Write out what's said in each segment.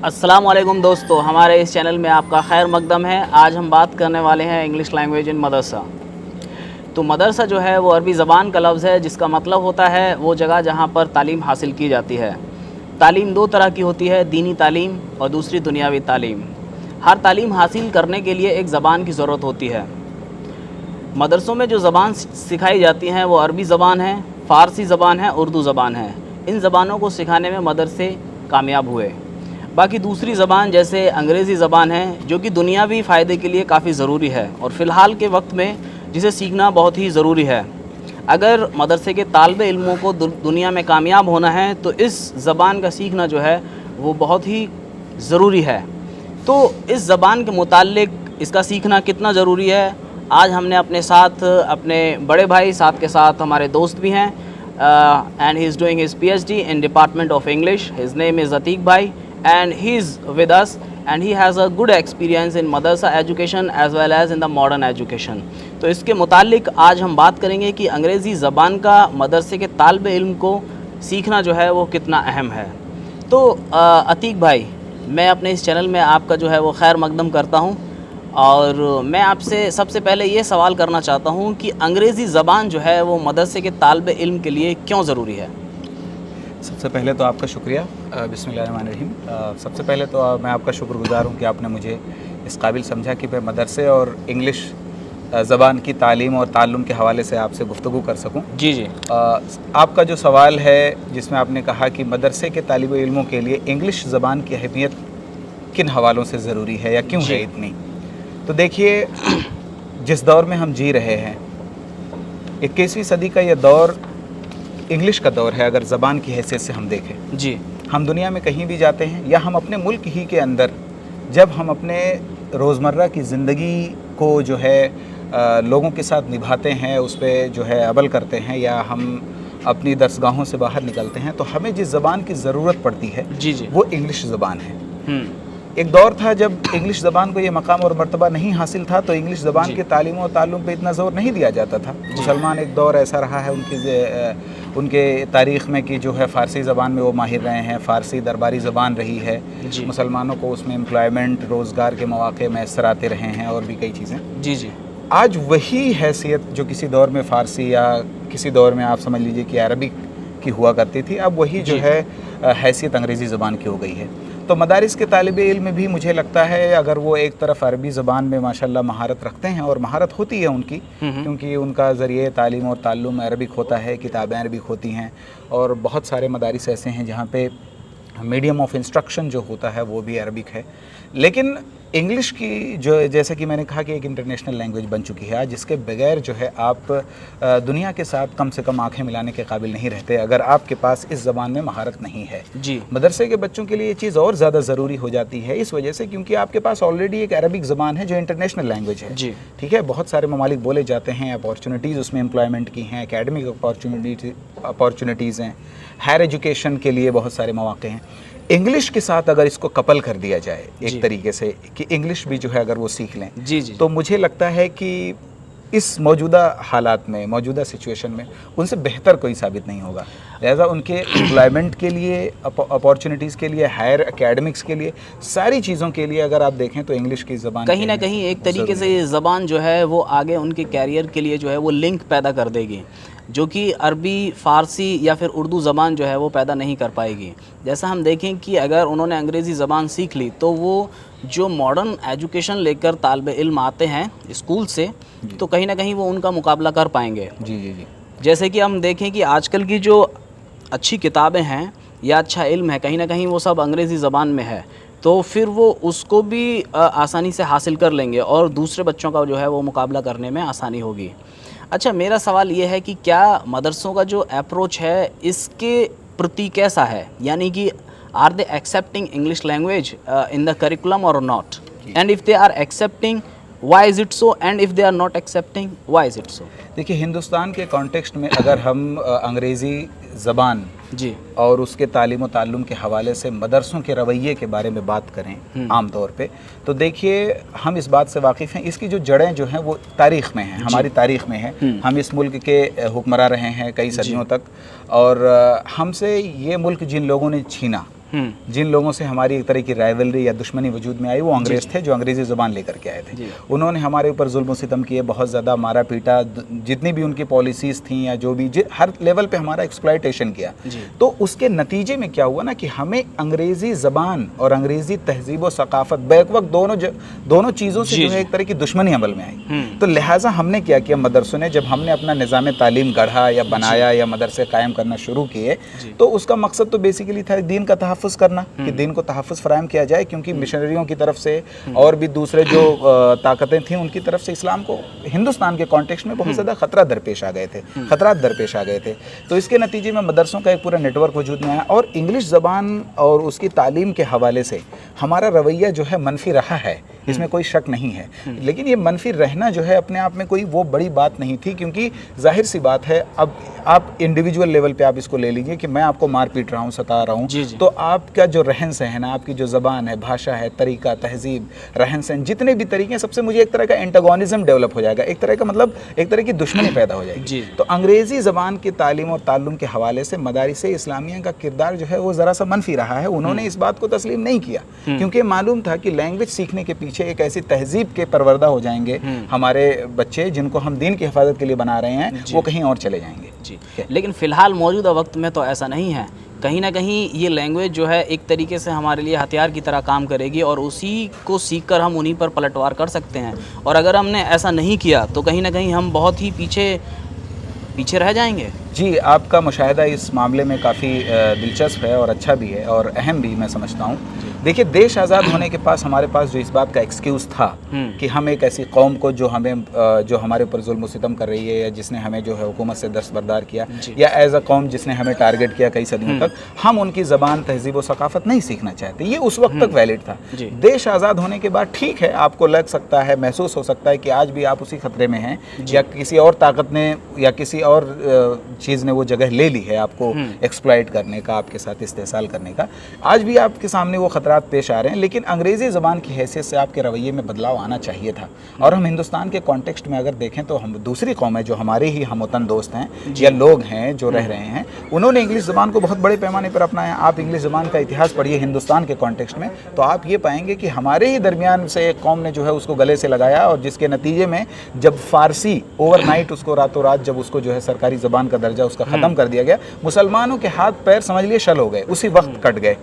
السلام علیکم دوستو، ہمارے اس چینل میں آپ کا خیر مقدم ہے۔ آج ہم بات کرنے والے ہیں انگلش لینگویج ان مدرسہ۔ تو مدرسہ جو ہے وہ عربی زبان کا لفظ ہے جس کا مطلب ہوتا ہے وہ جگہ جہاں پر تعلیم حاصل کی جاتی ہے۔ تعلیم دو طرح کی ہوتی ہے، دینی تعلیم اور دوسری دنیاوی تعلیم۔ ہر تعلیم حاصل کرنے کے لیے ایک زبان کی ضرورت ہوتی ہے۔ مدرسوں میں جو زبان سکھائی جاتی ہیں وہ عربی زبان ہے، فارسی زبان ہے، اردو زبان ہے۔ ان زبانوں کو سکھانے میں مدرسے کامیاب ہوئے۔ باقی دوسری زبان جیسے انگریزی زبان ہے جو کہ دنیاوی فائدے کے لیے کافی ضروری ہے اور فی الحال کے وقت میں جسے سیکھنا بہت ہی ضروری ہے۔ اگر مدرسے کے طالب علموں کو دنیا میں کامیاب ہونا ہے تو اس زبان کا سیکھنا جو ہے وہ بہت ہی ضروری ہے۔ تو اس زبان کے متعلق اس کا سیکھنا کتنا ضروری ہے، آج ہم نے اپنے ساتھ اپنے بڑے بھائی ساتھ کے ساتھ ہمارے دوست بھی ہیں، and he is doing his PhD in Department of English. His name is Atiq bhai and he is with us and he has a good experience in madrasa education as well as in the modern education. تو اس کے متعلق آج ہم بات کریں گے کہ انگریزی زبان کا مدرسے کے طالب علم کو سیکھنا جو ہے وہ کتنا اہم ہے۔ تو عتیق بھائی، میں اپنے اس چینل میں آپ کا جو ہے وہ خیر مقدم کرتا ہوں اور میں آپ سے سب سے پہلے یہ سوال کرنا چاہتا ہوں کہ انگریزی زبان جو ہے وہ مدرسے کے طالب علم کے لیے کیوں ضروری ہے؟ سب سے پہلے تو آپ کا شکریہ، بسم اللہ الرحمن الرحیم۔ سب سے پہلے تو میں آپ کا شکر گزار ہوں کہ آپ نے مجھے اس قابل سمجھا کہ میں مدرسے اور انگلش زبان کی تعلیم اور تعلم کے حوالے سے آپ سے گفتگو کر سکوں۔ جی آپ کا جو سوال ہے جس میں آپ نے کہا کہ مدرسے کے طالب علموں کے لیے انگلش زبان کی اہمیت کن حوالوں سے ضروری ہے یا کیوں ہے اتنی، تو دیکھیے جس دور میں ہم جی رہے ہیں 21ویں صدی کا یہ دور انگلش کا دور ہے۔ اگر زبان کی حیثیت سے ہم دیکھیں، جی ہم دنیا میں کہیں بھی جاتے ہیں یا ہم اپنے ملک ہی کے اندر جب ہم اپنے روزمرہ کی زندگی کو جو ہے لوگوں کے ساتھ نبھاتے ہیں، اس پہ جو ہے عمل کرتے ہیں یا ہم اپنی درسگاہوں سے باہر نکلتے ہیں تو ہمیں جس زبان کی ضرورت پڑتی ہے وہ انگلش زبان ہے۔ ایک دور تھا جب انگلش زبان کو یہ مقام اور مرتبہ نہیں حاصل تھا تو انگلش زبان کے تعلیم و تعلم پہ اتنا زور نہیں دیا جاتا تھا۔ مسلمان ایک دور ایسا رہا ہے ان کے تاریخ میں کہ جو ہے فارسی زبان میں وہ ماہر رہے ہیں، فارسی درباری زبان رہی ہے، مسلمانوں کو اس میں امپلائمنٹ، روزگار کے مواقع میسر آتے رہے ہیں اور بھی کئی چیزیں۔ آج وہی حیثیت جو کسی دور میں فارسی یا کسی دور میں آپ سمجھ لیجئے کہ عربک کی ہوا کرتی تھی، اب وہی جو ہے حیثیت انگریزی زبان کی ہو گئی ہے۔ تو مدارس کے طالب علم بھی مجھے لگتا ہے اگر وہ ایک طرف عربی زبان میں ماشاءاللہ مہارت رکھتے ہیں اور مہارت ہوتی ہے ان کی، کیونکہ ان کا ذریعہ تعلیم اور تعلم عربک ہوتا ہے، کتابیں عربک ہوتی ہیں اور بہت سارے مدارس ایسے ہیں جہاں پہ میڈیم آف انسٹرکشن جو ہوتا ہے وہ بھی عربک ہے، لیکن انگلش کی جو جیسا کہ میں نے کہا کہ ایک انٹرنیشنل لینگویج بن چکی ہے جس کے بغیر جو ہے آپ دنیا کے ساتھ کم سے کم آنکھیں ملانے کے قابل نہیں رہتے اگر آپ کے پاس اس زبان میں مہارت نہیں ہے۔ مدرسے کے بچوں کے لیے یہ چیز اور زیادہ ضروری ہو جاتی ہے اس وجہ سے کیونکہ آپ کے پاس آلریڈی ایک عربک زبان ہے جو انٹرنیشنل لینگویج ہے، ٹھیک ہے، بہت سارے ممالک بولے جاتے ہیں، اپارچونیٹیز اس میں امپلائمنٹ کی ہیں، اکیڈمک اپارچونیٹیز ہیں، ہائر ایجوکیشن کے لیے بہت سارے مواقع ہیں۔ انگلش کے ساتھ اگر اس کو کپل کر دیا جائے ایک طریقے سے کہ انگلش بھی جو ہے اگر وہ سیکھ لیں تو مجھے لگتا ہے کہ اس موجودہ حالات میں، موجودہ سچویشن میں ان سے بہتر کوئی ثابت نہیں ہوگا، لہذا ان کے امپلائمنٹ کے لیے، اپارچونیٹیز کے لیے، ہائر اکیڈمکس کے لیے، ساری چیزوں کے لیے اگر آپ دیکھیں تو انگلش کی زبان کہیں نہ کہیں ایک طریقے سے یہ زبان جو ہے وہ آگے ان کے کیریئر کے لیے جو ہے وہ لنک پیدا کر دے گی جو کہ عربی، فارسی یا پھر اردو زبان جو ہے وہ پیدا نہیں کر پائے گی۔ جیسا ہم دیکھیں کہ اگر انہوں نے انگریزی زبان سیکھ لی تو وہ جو ماڈرن ایجوکیشن لے کر طالب علم آتے ہیں اسکول سے تو کہیں نہ کہیں وہ ان کا مقابلہ کر پائیں گے۔ جیسے کہ ہم دیکھیں کہ آج کل کی جو اچھی کتابیں ہیں یا اچھا علم ہے کہیں نہ کہیں وہ سب انگریزی زبان میں ہے، تو پھر وہ اس کو بھی آسانی سے حاصل کر لیں گے اور دوسرے بچوں کا جو ہے وہ مقابلہ کرنے میں آسانی ہوگی۔ اچھا، میرا سوال یہ ہے کہ کیا مدرسوں کا جو اپروچ ہے اس کے پرتی کیسا ہے، یعنی کہ are they accepting English language in the curriculum اور not, and if they are accepting why is it so, and if they are not accepting why is it so? دیکھیے ہندوستان کے کانٹیکسٹ میں اگر ہم انگریزی زبان اور اس کے تعلیم و تعلم کے حوالے سے مدرسوں کے رویے کے بارے میں بات کریں عام طور پہ تو دیکھیے ہم اس بات سے واقف ہیں، اس کی جو جڑیں جو ہیں وہ تاریخ میں ہیں، ہماری تاریخ میں ہیں، ہم اس ملک کے حکمراں رہے ہیں کئی صدیوں تک اور ہم سے یہ ملک جن لوگوں نے چھینا जिन लोगों से हमारी एक तरह की राइवलरी या दुश्मनी वजूद में आई वो अंग्रेज़ थे जो अंग्रेज़ी ज़ुबान लेकर के आए थे। उन्होंने हमारे ऊपर जुल्म सितम किए, बहुत ज़्यादा मारा पीटा, जितनी भी उनकी पॉलिसीज़ थी या जो भी हर लेवल पे हमारा एक्सप्लॉयटेशन किया। तो उसके नतीजे में क्या हुआ ना कि हमें अंग्रेज़ी ज़बान और अंग्रेज़ी तहजीब व सकाफ़त बैक वक्त दोनों चीज़ों से जो है एक तरह की दुश्मनी अमल में आई। तो लिहाजा हमने क्या किया, मदरसों ने जब हमने अपना निज़ाम तालीम गढ़ा या बनाया या मदरसे कायम करना शुरू किए तो उसका मकसद तो बेसिकली था दीन का तहफ़्फ़ुज़ करना, कि दीन को तहफ़्फ़ुज़ फराहम किया जाए, क्योंकि मिशनरियों की तरफ से और भी दूसरे जो ताकतें थीं उनकी तरफ से इस्लाम को हिंदुस्तान के कॉन्टेक्स्ट में बहुत ज़्यादा खतरात दरपेश आ गए थे। तो इसके नतीजे में मदरसों का एक पूरा नेटवर्क वजूद में आया और इंग्लिश ज़बान और उसकी तालीम के हवाले से हमारा रवैया जो है मनफी रहा है, इसमें कोई शक नहीं है। लेकिन ये मनफी रहना जो है अपने आप में कोई वो बड़ी बात नहीं थी, क्योंकि जाहिर सी बात है अब आप इंडिविजुअल लेवल पे आप इसको ले लीजिए कि मैं आपको मार पीट रहा हूँ, सता रहा हूँ, तो आपका जो रहन सहन है, आपकी जो ज़बान है, भाषा है, तरीका, तहजीब, रहन सहन, जितने भी तरीके हैं, सबसे मुझे एक तरह का एंटागोनिज्म डेवलप हो जाएगा, एक तरह का मतलब एक तरह की दुश्मनी पैदा हो जाएगी। तो अंग्रेज़ी ज़बान की तालीम और ताल्लुम के हवाले से मदारिस इस्लामिया का किरदार जो है वो ज़रा सा मनफी रहा है। उन्होंने इस बात को तस्लीम नहीं किया, क्योंकि मालूम था कि लैंग्वेज सीखने के पीछे एक ऐसी तहजीब के परवरदा हो जाएंगे हमारे बच्चे जिनको हम दीन की हिफाजत के लिए बना रहे हैं, वो कहीं और चले जाएंगे। लेकिन फ़िलहाल मौजूदा वक्त में तो ऐसा नहीं है। कहीं ना कहीं ये लैंग्वेज जो है एक तरीके से हमारे लिए हथियार की तरह काम करेगी और उसी को सीख कर हम उन्हीं पर पलटवार कर सकते हैं। और अगर हमने ऐसा नहीं किया तो कहीं ना कहीं हम बहुत ही पीछे रह जाएंगे। जी, आपका मुशाहिदा इस मामले में काफ़ी दिलचस्प है और अच्छा भी है और अहम भी मैं समझता हूँ। देखिए, देश आज़ाद होने के पास हमारे पास जो इस बात का एक्सक्यूज़ था कि हम एक ऐसी कौम को जो हमारे ऊपर जुल्म सितम कर रही है या जिसने हमें जो है हुकूमत से दस्तबरदार किया या एज अ कौम जिसने हमें टारगेट किया कई सदियों तक, हम उनकी ज़बान, तहजीब व सकाफ़त नहीं सीखना चाहते, ये उस वक्त तक वैलिड था। देश आज़ाद होने के बाद ठीक है, आपको लग सकता है, महसूस हो सकता है कि आज भी आप उसी ख़तरे में हैं या किसी और ताकत ने या किसी और चीज़ ने वो जगह ले ली है आपको एक्सप्लॉइट करने का, आपके साथ इस्तेहसाल करने का। आज भी आपके सामने वो खतरात पेश आ रहे हैं, लेकिन अंग्रेज़ी ज़बान की हैसियत से आपके रवैये में बदलाव आना चाहिए था। और हम हिंदुस्तान के कॉन्टेक्स्ट में अगर देखें तो हम दूसरी कौम है जो हमारे ही हमवतन दोस्त हैं या लोग हैं जो रह रहे हैं, उन्होंने इंग्लिश ज़बान को बहुत बड़े पैमाने पर अपनाया। आप इंग्लिश ज़बान का इतिहास पढ़िए हिंदुस्तान के कॉन्टेक्स्ट में तो आप ये पाएंगे कि हमारे ही दरमियान से एक कौम ने जो है उसको गले से लगाया और जिसके नतीजे में जब फ़ारसी ओवरनाइट उसको रातों रात जब उसको जो है सरकारी ज़बान का दर्जा उसका ख़त्म कर दिया गया, मुसलमानों के हाथ पैर समझ लिए शल हो गए, उसी वक्त कट गए।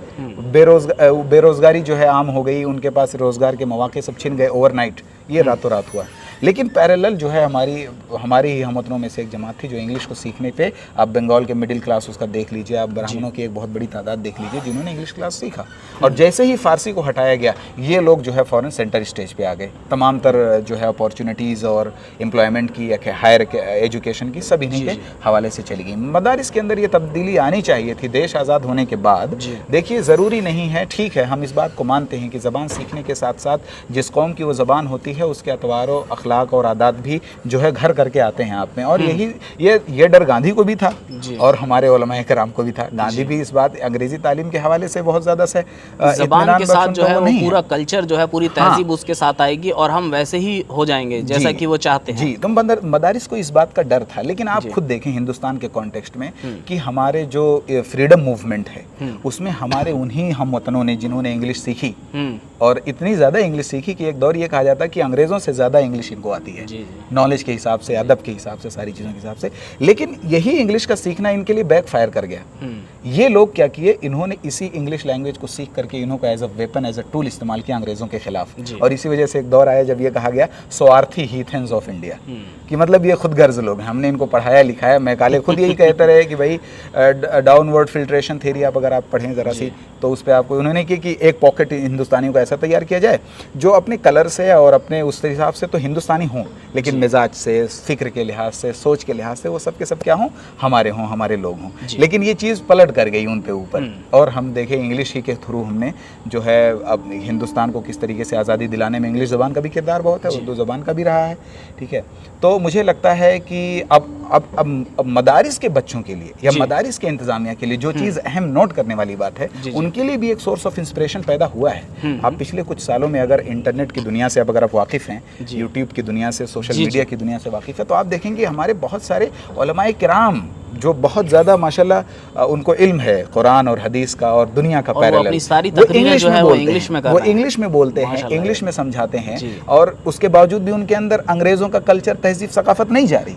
बेरोज़गारी जो है आम हो गई, उनके पास रोज़गार के मौके सब छिन गए ओवरनाइट, ये रातों रात हुआ। लेकिन पैरेलल जो है हमारी ही हमवतनों में से एक जमात थी जो इंग्लिश को सीखने पे, आप बंगाल के मिडिल क्लास उसका देख लीजिए, आप ब्राह्मणों की एक बहुत बड़ी तादाद देख लीजिए जिन्होंने इंग्लिश क्लास सीखा। और जैसे ही फ़ारसी को हटाया गया, ये लोग जो है फ़ौरन सेंटर स्टेज पे आ गए। तमाम तर जो है अपॉर्चुनिटीज़ और एम्प्लॉयमेंट की या हायर एजुकेशन की सब इन्हीं के हवाले से चली गई। मदारिस के अंदर ये तब्दीली आनी चाहिए थी देश आज़ाद होने के बाद। देखिए, ज़रूरी नहीं है, ठीक है, हम इस बात को मानते हैं कि ज़बान सीखने के साथ साथ जिस कौम की वो ज़बान होती है उसके अतवार व अखलाक और आदात भी जो है घर करके आते हैं आप में। और ये डर गांधी को भी था और हमारे उलमाए कराम को भी था। गांधी भी इस बात अंग्रेज़ी तालीम के हवाले से बहुत ज़्यादा से ज़बान के साथ जो है वो पूरा कल्चर जो है, पूरी तहजीब उसके साथ आएगी और हम वैसे ही हो जाएंगे जैसा कि वो चाहते हैं। जी, तो मदारिस को इस बात का डर था। लेकिन आप खुद देखें हिंदुस्तान के कॉन्टेक्स्ट में कि हमारे जो फ्रीडम मूवमेंट है उसमें हमारे उन्हीं हम वतनों ने जिन्होंने इंग्लिश सीखी और इतनी ज़्यादा इंग्लिश सीखी कि एक दौर ये कहा जाता कि अंग्रेज़ों से ज़्यादा इंग्लिश इनको आती है, नॉलेज के हिसाब से, अदब के हिसाब से, सारी चीज़ों के हिसाब से। लेकिन यही इंग्लिश का सीखना इनके लिए बैक फायर कर गया। ये लोग क्या किए, इन्होंने इसी इंग्लिश लैंग्वेज को सीख करके इन्हों को as a weapon, as a tool इस्तेमाल किया अंग्रेज़ों के खिलाफ। और इसी वजह से एक दौर आया जब ये कहा गया स्वार्थी हीथेंस ऑफ इंडिया, कि मतलब ये खुद गर्ज लोग हैं, हमने इनको पढ़ाया लिखाया। मैकाले खुद यही कहते रहे कि भाई डाउनवर्ड फिल्ट्रेशन थ्योरी आप अगर आप पढ़ें ज़रा सी तो उस पर आपको उन्होंने की कि एक पॉकेट हिंदुस्तानियों को ऐसा तैयार किया जाए जो अपने कलर से और अपने उस हिसाब से तो हिंदुस्तानी हों, लेकिन मिजाज से, फ़िक्र के लिहाज से, सोच के लिहाज से वो सब के सब क्या हों, हमारे लोग हों। लेकिन ये चीज़ पलट कर गई उन पे ऊपर। और हम देखें इंग्लिश ही के थ्रू हमने जो है अब हिंदुस्तान को किस तरीके से आज़ादी दिलाने में इंग्लिश ज़बान का भी किरदार बहुत है, उर्दू ज़बान का भी रहा है। ठीक है, तो मुझे लगता है कि अब اب مدارس کے بچوں کے لیے یا مدارس کے انتظامیہ کے لیے جو چیز اہم نوٹ کرنے والی بات ہے، ان کے لیے بھی ایک سورس آف انسپریشن پیدا ہوا ہے۔ آپ پچھلے کچھ سالوں میں اگر انٹرنیٹ کی دنیا سے اگر آپ واقف ہیں، یوٹیوب کی دنیا سے، سوشل میڈیا کی دنیا سے واقف ہے، تو آپ دیکھیں گے ہمارے بہت سارے علماء کرام جو بہت زیادہ ماشاءاللہ ان کو علم ہے قرآن اور حدیث کا اور دنیا کا پیرالل، اپنی ساری تقریریں جو ہے وہ انگلش میں وہ انگلش میں بولتے ہیں، انگلش میں سمجھاتے ہیں، اور اس کے باوجود بھی ان کے اندر انگریزوں کا کلچر، تہذیب، ثقافت نہیں جا رہی۔